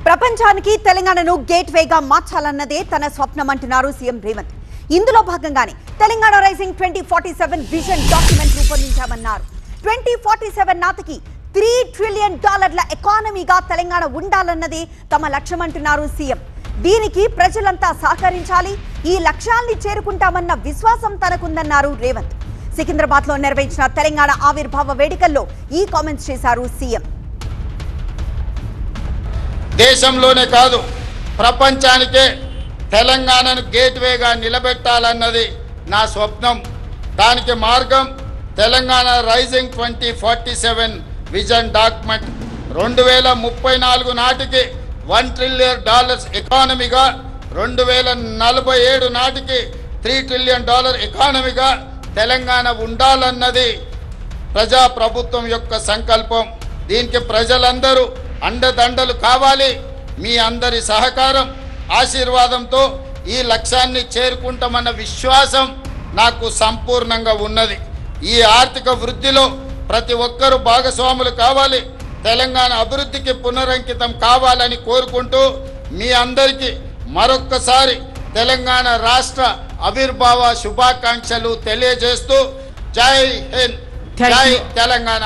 ప్రపంచానికి తెలంగాణను గేట్వేగా మార్చాలన్నదే తన స్వప్నమంటున్నారు సీఎం రేవంత్. ఇందులో భాగంగానే తెలంగాణ రైజింగ్ 2047 విజన్ డాక్యుమెంట్ రూపొందించామన్నారు. 2047 నాటికి $3 ట్రిలియన్ ఎకానమీగా తెలంగాణ ఉండాలన్నదే తమ లక్ష్యమంటున్నారు సీఎం. దీనికి ప్రజలంతా సహకరించాలి, ఈ లక్ష్యాల్ని చేరుకుంటామన్న విశ్వాసం తనకుందన్నారు రేవంత్. సికింద్రాబాద్ లో నిర్వహించిన తెలంగాణ ఆవిర్భావ వేడుకల్లో ఈ కామెంట్స్ చేశారు సీఎం. దేశంలోనే కాదు ప్రపంచానికే తెలంగాణను గేట్వేగా నిలబెట్టాలన్నది నా స్వప్నం. దానికి మార్గం తెలంగాణ రైజింగ్ 2047 విజన్ డాక్యుమెంట్. 2034 నాటికి $1 ట్రిలియన్ ఎకానమీగా, 2047 నాటికి $3 ట్రిలియన్ ఎకానమీగా తెలంగాణ ఉండాలన్నది ప్రజాప్రభుత్వం యొక్క సంకల్పం. దీనికి ప్రజలందరూ అండదండలు కావాలి. మీ అందరి సహకారం, ఆశీర్వాదంతో ఈ లక్ష్యాన్ని చేరుకుంటామన్న విశ్వాసం నాకు సంపూర్ణంగా ఉన్నది. ఈ ఆర్థిక వృద్ధిలో ప్రతి ఒక్కరూ భాగస్వాములు కావాలి. తెలంగాణ అభివృద్ధికి పునరంకితం కావాలని కోరుకుంటూ మీ అందరికీ మరొక్కసారి తెలంగాణ రాష్ట్ర ఆవిర్భావ శుభాకాంక్షలు తెలియజేస్తూ జై హింద్, జై తెలంగాణ.